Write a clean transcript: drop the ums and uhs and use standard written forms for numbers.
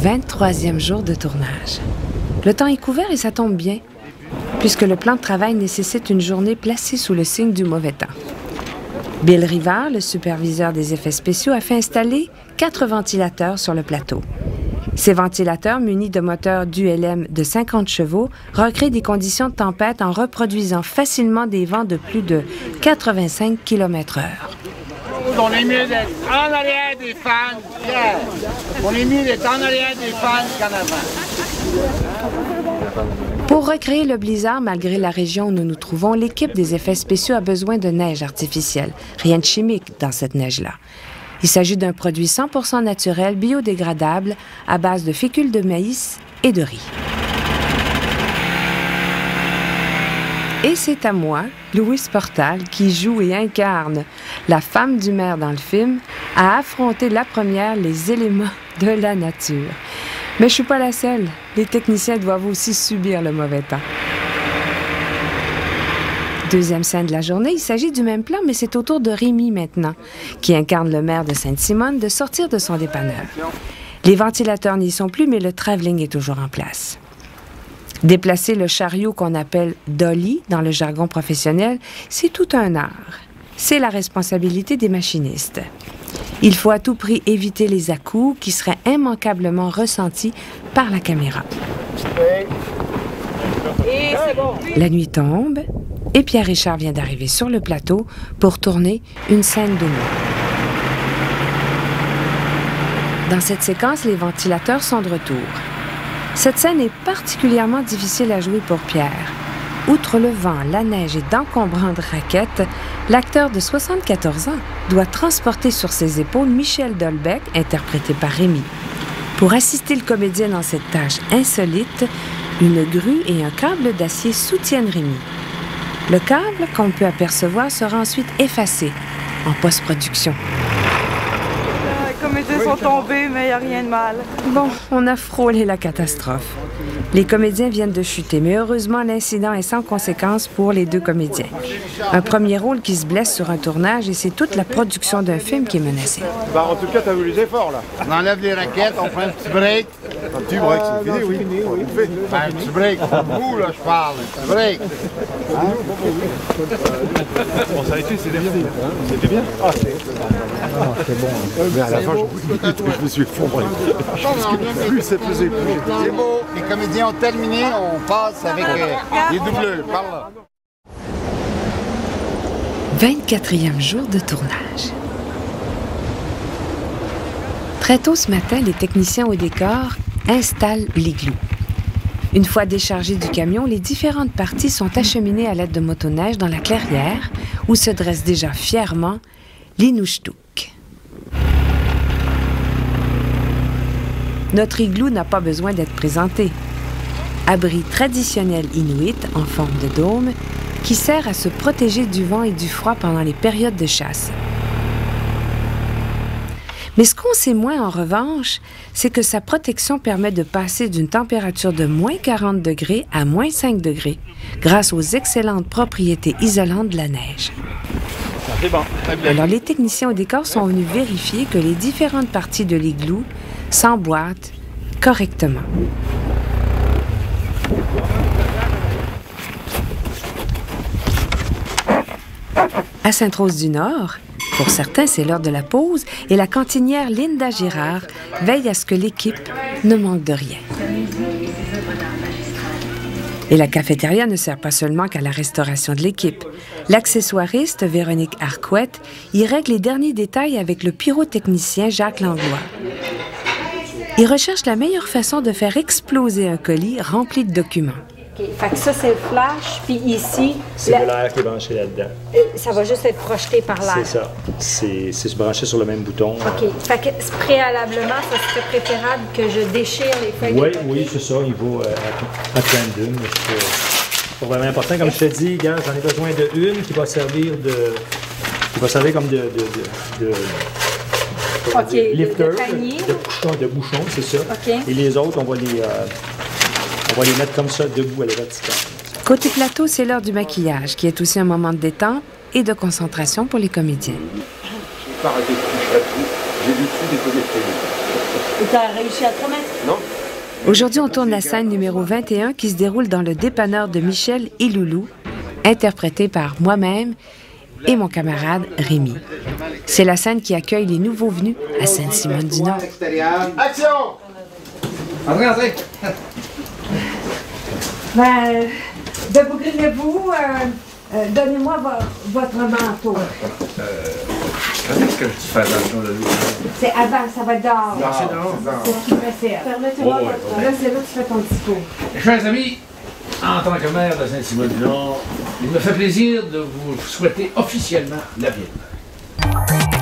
23e jour de tournage. Le temps est couvert et ça tombe bien, puisque le plan de travail nécessite une journée placée sous le signe du mauvais temps. Bill Rivard, le superviseur des effets spéciaux, a fait installer 4 ventilateurs sur le plateau. Ces ventilateurs, munis de moteurs d'ULM de 50 chevaux, recréent des conditions de tempête en reproduisant facilement des vents de plus de 85 km/h. On est mieux d'être en arrière des fans. Yeah. On est mieux d'être en arrière des fans qu'en avant. Pour recréer le blizzard, malgré la région où nous nous trouvons, l'équipe des effets spéciaux a besoin de neige artificielle. Rien de chimique dans cette neige-là. Il s'agit d'un produit 100% naturel, biodégradable, à base de fécule de maïs et de riz. Et c'est à moi, Louise Portal, qui joue et incarne la femme du maire dans le film, à affronter la première les éléments de la nature. Mais je suis pas la seule. Les techniciens doivent aussi subir le mauvais temps. Deuxième scène de la journée, il s'agit du même plan, mais c'est au tour de Rémi maintenant, qui incarne le maire de Sainte-Simone, de sortir de son dépanneur. Les ventilateurs n'y sont plus, mais le travelling est toujours en place. Déplacer le chariot qu'on appelle « dolly » dans le jargon professionnel, c'est tout un art. C'est la responsabilité des machinistes. Il faut à tout prix éviter les à-coups qui seraient immanquablement ressentis par la caméra. La nuit tombe et Pierre Richard vient d'arriver sur le plateau pour tourner une scène de nuit. Dans cette séquence, les ventilateurs sont de retour. Cette scène est particulièrement difficile à jouer pour Pierre. Outre le vent, la neige et d'encombrantes raquettes, l'acteur de 74 ans doit transporter sur ses épaules Michel Dolbec, interprété par Rémi. Pour assister le comédien dans cette tâche insolite, une grue et un câble d'acier soutiennent Rémi. Le câble qu'on peut apercevoir sera ensuite effacé en post-production. Les comédiens sont tombés, mais il n'y a rien de mal. Bon, on a frôlé la catastrophe. Les comédiens viennent de chuter, mais heureusement, l'incident est sans conséquence pour les 2 comédiens. Un premier rôle qui se blesse sur un tournage et c'est toute la production d'un film qui est menacée. Bah, en tout cas, t'as vu les efforts, là. On enlève les raquettes, on prend un petit break. Un petit break, c'est fini, oui. Ben, un petit break, pour vous, là, je parle. Un petit break. Bon, ça a été, c'était bien. C'était bien? Ah, c'est bon. Mais à la fin, je me suis effondré. Plus ça faisait plus. C'est beau, les comédiens ont terminé, on passe avec les doubleurs. Par là. 24e jour de tournage. Très tôt ce matin, les techniciens au décor installent l'igloo. Une fois déchargés du camion, les différentes parties sont acheminées à l'aide de motoneiges dans la clairière où se dresse déjà fièrement l'Inukshuk. Notre igloo n'a pas besoin d'être présenté. Abri traditionnel inuit en forme de dôme qui sert à se protéger du vent et du froid pendant les périodes de chasse. Mais ce qu'on sait moins en revanche, c'est que sa protection permet de passer d'une température de moins 40 degrés à moins 5 degrés grâce aux excellentes propriétés isolantes de la neige. C'est bon. Alors les techniciens au décor sont venus vérifier que les différentes parties de l'igloo s'emboîtent correctement. À Sainte-Rose-du-Nord, pour certains, c'est l'heure de la pause et la cantinière Linda Girard veille à ce que l'équipe ne manque de rien. Et la cafétéria ne sert pas seulement qu'à la restauration de l'équipe. L'accessoiriste Véronique Arquette y règle les derniers détails avec le pyrotechnicien Jacques Langlois. Il recherche la meilleure façon de faire exploser un colis rempli de documents. Okay. Fait que ça, c'est le flash, puis ici... C'est de l'air qui est branché là-dedans. Ça va juste être projeté par l'air. C'est ça. C'est branché sur le même bouton. OK. Fait que préalablement, ça serait préférable que je déchire les feuilles de papier. Oui, c'est ça. Il va à random. C'est vraiment important. Comme je te dis, gars, j'en ai besoin d'une qui va servir de... qui va servir comme de lifter, de bouchon, c'est ça. Okay. Et les autres, on va les mettre comme ça, debout à la verticale. Côté plateau, c'est l'heure du maquillage, qui est aussi un moment de détente et de concentration pour les comédiens. Je vais pas arrêter de toucher à tout. J'ai du tout déconnecté. Et t'as réussi à te remettre? Non. Aujourd'hui, on tourne la scène numéro 21 qui se déroule dans le dépanneur de Michel et Loulou, interprété par moi-même et mon camarade Rémi. C'est la scène qui accueille les nouveaux venus à Sainte-Simone-du-Nord. Action! Entrez, entrez! Ben, debougrinez-vous, donnez-moi votre manteau. Est-ce que tu fais attention de lui? C'est avant, ça va être dehors. Non, c'est dehors. C'est ce qui préfère. Permettez-moi Oh, ouais, votre... Là, c'est là que tu fais ton discours. Chers amis, en tant que maire de Sainte-Simone-du-Nord, il me fait plaisir de vous souhaiter officiellement la bienvenue.